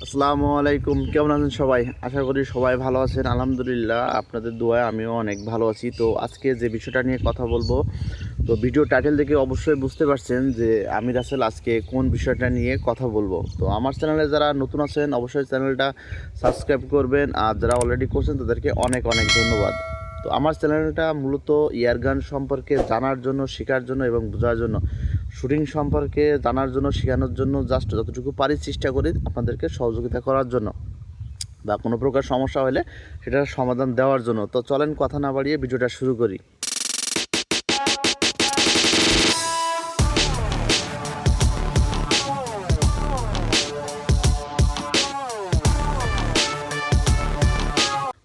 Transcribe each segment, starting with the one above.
আসসালামু আলাইকুম, কেমন আছেন সবাই? আশা করি সবাই ভালো আছেন। আলহামদুলিল্লাহ, আপনাদের দোয়ায় আমিও অনেক ভালো আছি। তো আজকে যে বিষয়টা নিয়ে কথা বলবো, তো ভিডিও টাইটেল দেখে অবশ্যই বুঝতে পারছেন যে আমি রাসেল আজকে কোন বিষয়টা নিয়ে কথা বলবো। তো আমার চ্যানেলে যারা নতুন আছেন অবশ্যই চ্যানেলটা সাবস্ক্রাইব করবেন, আর যারা অলরেডি করছেন তাদেরকে অনেক অনেক ধন্যবাদ। তো আমার চ্যানেলটা মূলত এয়ারগান সম্পর্কে জানার জন্য, শেখার জন্য এবং বোঝার জন্য, শুটিং সম্পর্কে জানার জন্য, শেখানোর জন্য, জাস্ট যতটুকু পারি চেষ্টা করি আপনাদেরকে সহযোগিতা করার জন্য, বা কোনো প্রকার সমস্যা হলে সেটার সমাধান দেওয়ার জন্য। তো চলেন কথা না বাড়িয়ে ভিডিওটা শুরু করি।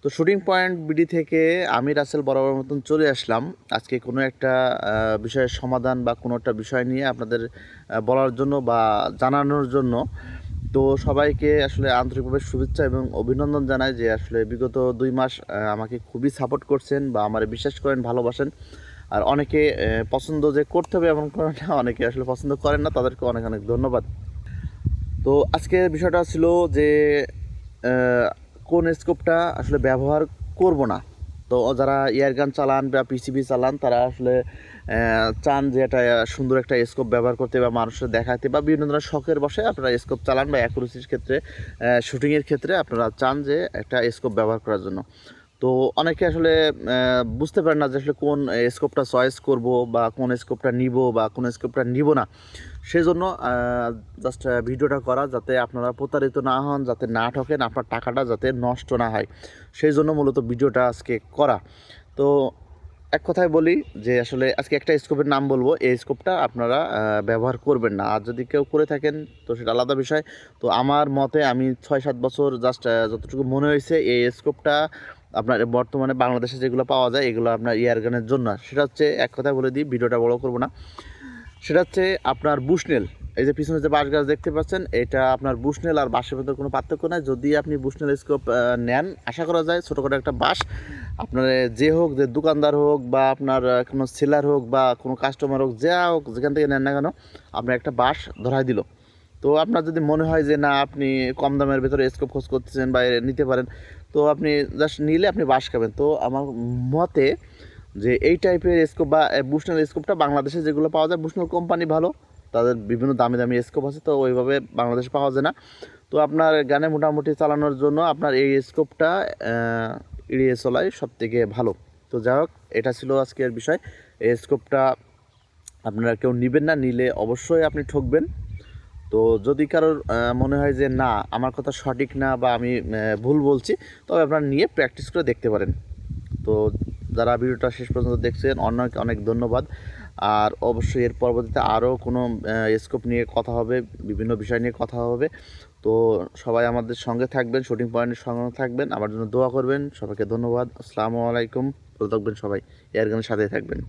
তো শুটিং পয়েন্ট বিডি থেকে আমি রাসেল বরাবর মতন চলে আসলাম আজকে কোনো একটা বিষয়ের সমাধান বা কোনো একটা বিষয় নিয়ে আপনাদের বলার জন্য বা জানানোর জন্য। তো সবাইকে আসলে আন্তরিকভাবে শুভেচ্ছা এবং অভিনন্দন জানাই যে আসলে বিগত 2 মাস আমাকে খুবই সাপোর্ট করছেন বা আমার বিশ্বাস করেন, ভালোবাসেন। আর অনেকে পছন্দ যে করতে হবে এমন করে না, অনেকে আসলে পছন্দ করেন না, তাদেরকে অনেক অনেক ধন্যবাদ। তো আজকে বিষয়টা ছিল যে কোন স্কোপটা আসলে ব্যবহার করব না। তো যারা এয়ারগান চালান বা পিসিবি চালান তারা আসলে চান যে এটা সুন্দর একটা স্কোপ ব্যবহার করতে বা মানুষের দেখাতে বা বিভিন্ন ধরনের শখের বসে আপনারা স্কোপ চালান বা অ্যাকুরেসির ক্ষেত্রে, শুটিংয়ের ক্ষেত্রে আপনারা চান যে একটা স্কোপ ব্যবহার করার জন্য। তো অনেকে আসলে বুঝতে পারেন না যে আসলে কোন স্কোপটা চয়েস করব বা কোন স্কোপটা নিব বা কোন স্কোপটা নিব না। সেজন্য জাস্ট ভিডিওটা করা, যাতে আপনারা প্রতারিত না হন, যাতে না ঠকেন, আপনার টাকাটা যাতে নষ্ট না হয়, সেই জন্য মূলত ভিডিওটা আজকে করা। তো এক কথায় বলি যে আসলে আজকে একটা স্কোপের নাম বলবো, এই স্কোপটা আপনারা ব্যবহার করবেন না। আর যদি কেউ করে থাকেন তো সেটা আলাদা বিষয়। তো আমার মতে আমি 6-7 বছর জাস্ট যতটুকু মনে হয়েছে এই স্কোপটা আপনার বর্তমানে বাংলাদেশে যেগুলো পাওয়া যায় এগুলো আপনার এয়ারগানের জন্য। সেটা হচ্ছে, এক কথায় বলে দিই, ভিডিওটা বড় করবো না। সেটা হচ্ছে আপনার বুশনেল। এই যে পিছনে যে বাঁশ গাছ দেখতে পাচ্ছেন, এটা আপনার বুশনেল আর বাঁশের মধ্যে কোনো পার্থক্য নাই। যদি আপনি বুশনেল স্কোপ নেন, আশা করা যায় ছোটোখাটো একটা বাঁশ আপনার যে হোক, যে দোকানদার হোক বা আপনার কোনো সেলার হোক বা কোনো কাস্টমার হোক, যা হোক যেখান থেকে নেন না কেন, আপনার একটা বাঁশ ধরাই দিল। তো আপনার যদি মনে হয় যে না আপনি কম দামের ভেতরে স্কোপ খোঁজ করতেছেন বা নিতে পারেন, তো আপনি জাস্ট নিলে আপনি বাঁশ খাবেন। তো আমার মতে যে এই টাইপের স্কোপ বা বুশনেল স্কোপটা বাংলাদেশে যেগুলো পাওয়া যায়, বুশনেল কোম্পানি ভালো, তাদের বিভিন্ন দামি দামি স্কোপ আছে, তো ওইভাবে বাংলাদেশে পাওয়া যায় না। তো আপনার গানে মোটামুটি চালানোর জন্য আপনার এই স্কোপটা এড়িয়ে চলাই সব থেকে ভালো। তো যাই হোক, এটা ছিল আজকের বিষয়। এই স্কোপটা আপনারা কেউ নেবেন না, নিলে অবশ্যই আপনি ঠকবেন। তো যদি কারোর মনে হয় যে না আমার কথা সঠিক না বা আমি ভুল বলছি, তবে আপনারা নিয়ে প্র্যাকটিস করে দেখতে পারেন। তো যারা ভিডিওটা শেষ পর্যন্ত দেখছেন অনেক অনেক ধন্যবাদ। আর অবশ্যই এর পরবর্তীতে আরও কোনো স্কোপ নিয়ে কথা হবে, বিভিন্ন বিষয় নিয়ে কথা হবে। তো সবাই আমাদের সঙ্গে থাকবেন, শুটিং পয়েন্টের সঙ্গে থাকবেন, আমার জন্য দোয়া করবেন। সবাইকে ধন্যবাদ। আসসালামু আলাইকুম, ভালো থাকবেন সবাই, এয়ারগানের সাথেই থাকবেন।